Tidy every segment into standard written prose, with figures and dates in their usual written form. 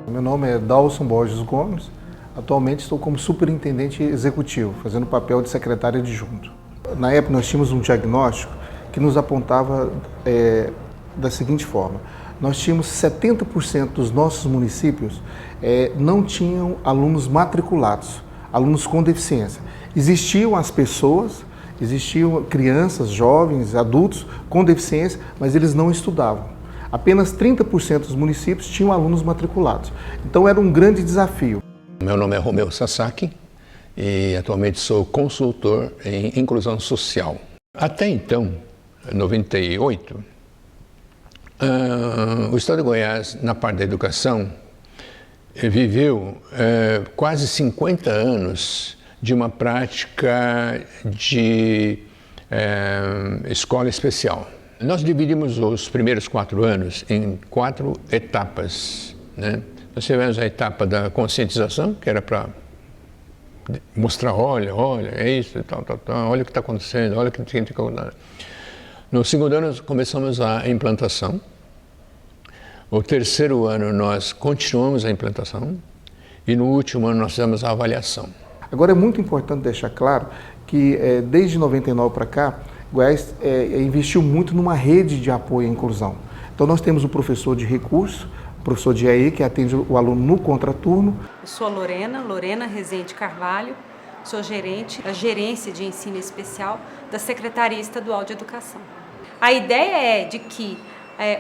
Meu nome é Dalson Borges Gomes, atualmente estou como superintendente executivo, fazendo o papel de secretário adjunto. Na época nós tínhamos um diagnóstico que nos apontava da seguinte forma: nós tínhamos 70% dos nossos municípios não tinham alunos matriculados, alunos com deficiência. Existiam as pessoas, existiam crianças, jovens, adultos com deficiência, mas eles não estudavam. Apenas 30% dos municípios tinham alunos matriculados. Então era um grande desafio. Meu nome é Romeu Sasaki e atualmente sou consultor em inclusão social. Até então, em 98, o Estado de Goiás, na parte da educação, viveu quase 50 anos de uma prática de escola especial. Nós dividimos os primeiros 4 anos em 4 etapas, né? Nós tivemos a etapa da conscientização, que era para mostrar, olha, é isso, tal, olha o que está acontecendo, olha o que tem que acontecer. No segundo ano, nós começamos a implantação. No terceiro ano, nós continuamos a implantação. E no último ano, nós fizemos a avaliação. Agora, é muito importante deixar claro que, desde 99 para cá, Goiás investiu muito numa rede de apoio à inclusão. Então, nós temos o professor de recurso, o professor de EAE, que atende o aluno no contraturno. Eu sou a Lorena Rezende Carvalho, sou gerente da Gerência de Ensino Especial da Secretaria Estadual de Educação. A ideia é de que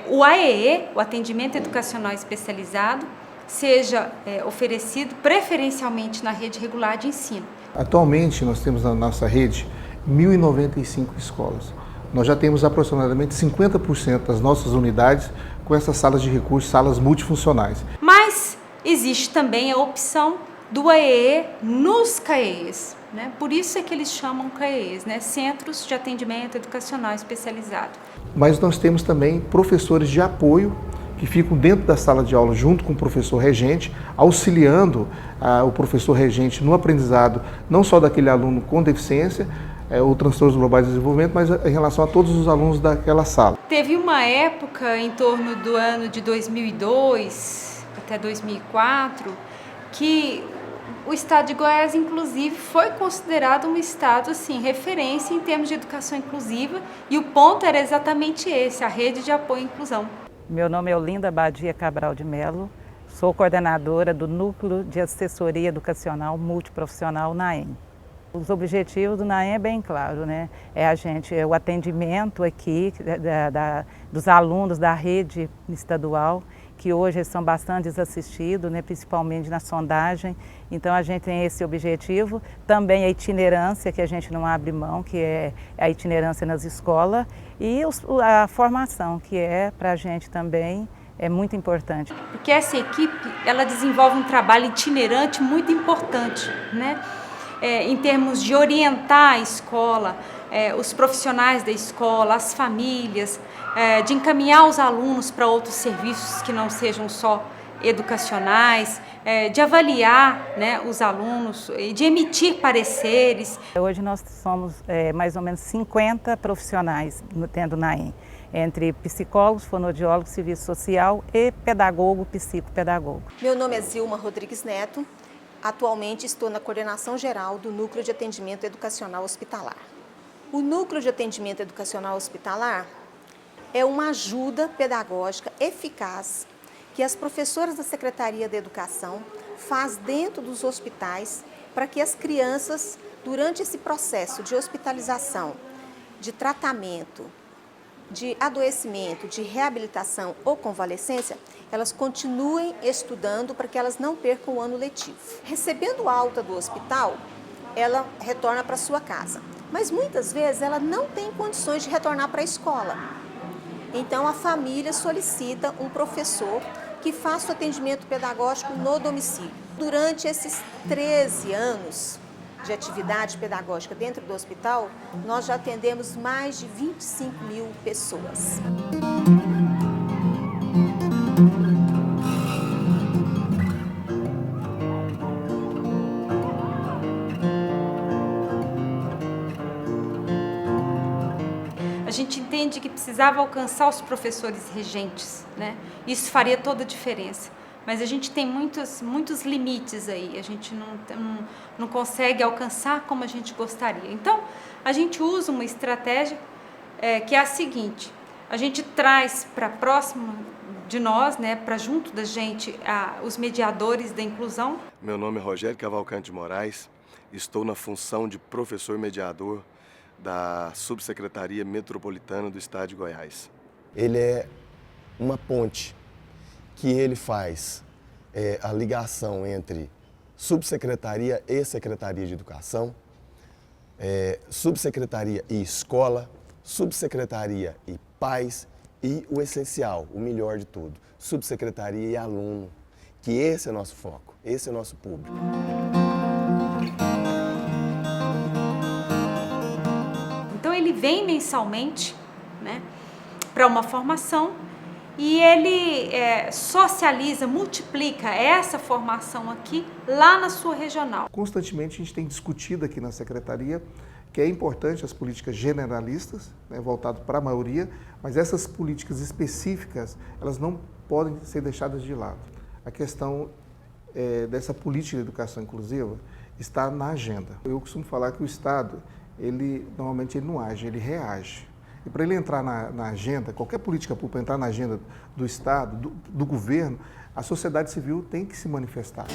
o AEE, o Atendimento Educacional Especializado, seja oferecido preferencialmente na rede regular de ensino. Atualmente, nós temos na nossa rede 1.095 escolas. Nós já temos aproximadamente 50% das nossas unidades com essas salas de recursos, salas multifuncionais. Mas existe também a opção do AEE nos CAEs, né? Por isso é que eles chamam CAEs, né? Centros de Atendimento Educacional Especializado. Mas nós temos também professores de apoio que ficam dentro da sala de aula junto com o professor regente, auxiliando o professor regente no aprendizado, não só daquele aluno com deficiência, ou transtornos globais de desenvolvimento, mas em relação a todos os alunos daquela sala. Teve uma época, em torno do ano de 2002 até 2004, que o estado de Goiás, inclusive, foi considerado um estado assim, referência em termos de educação inclusiva, e o ponto era exatamente esse, a rede de apoio à inclusão. Meu nome é Olinda Badia Cabral de Melo, sou coordenadora do Núcleo de Assessoria Educacional Multiprofissional NAEM. Os objetivos do NAEM é bem claro, né? O atendimento aqui dos alunos da rede estadual, que hoje são bastante desassistidos, né? Principalmente na sondagem. Então a gente tem esse objetivo. Também a itinerância, que a gente não abre mão, que é a itinerância nas escolas. E a formação, que para a gente também é muito importante. Porque essa equipe, ela desenvolve um trabalho itinerante muito importante, né? Em termos de orientar a escola, os profissionais da escola, as famílias, de encaminhar os alunos para outros serviços que não sejam só educacionais, de avaliar, né, os alunos e de emitir pareceres. Hoje nós somos mais ou menos 50 profissionais tendo NAEM, entre psicólogos, fonoaudiólogos, serviço social e pedagogo, psicopedagogo. Meu nome é Zilma Rodrigues Neto. Atualmente estou na coordenação geral do Núcleo de Atendimento Educacional Hospitalar. O Núcleo de Atendimento Educacional Hospitalar é uma ajuda pedagógica eficaz que as professoras da Secretaria da Educação faz dentro dos hospitais para que as crianças, durante esse processo de hospitalização, de tratamento, de adoecimento, de reabilitação ou convalescência, elas continuem estudando para que elas não percam o ano letivo. Recebendo alta do hospital, ela retorna para sua casa. Mas muitas vezes ela não tem condições de retornar para a escola. Então a família solicita um professor que faça o atendimento pedagógico no domicílio. Durante esses 13 anos de atividade pedagógica dentro do hospital, nós já atendemos mais de 25.000 pessoas. gente entende que precisava alcançar os professores regentes, né? Isso faria toda a diferença. Mas a gente tem muitos limites aí, a gente não consegue alcançar como a gente gostaria. Então, a gente usa uma estratégia que é a seguinte: a gente traz para próximo de nós, né, para junto da gente, os mediadores da inclusão. Meu nome é Rogério Cavalcante de Moraes, estou na função de professor mediador da Subsecretaria Metropolitana do Estado de Goiás. Ele é uma ponte que ele faz a ligação entre subsecretaria e secretaria de educação, subsecretaria e escola, subsecretaria e pais e o essencial, o melhor de tudo, subsecretaria e aluno, que esse é nosso foco, esse é nosso público. Então ele vem mensalmente, né, para uma formação e ele socializa, multiplica essa formação aqui lá na sua regional. Constantemente a gente tem discutido aqui na Secretaria que é importante as políticas generalistas, né, voltadas para a maioria, mas essas políticas específicas, elas não podem ser deixadas de lado. A questão dessa política de educação inclusiva está na agenda. Eu costumo falar que o Estado, normalmente ele não age, ele reage. E para ele entrar na agenda, qualquer política pública entrar na agenda do Estado, do governo, a sociedade civil tem que se manifestar.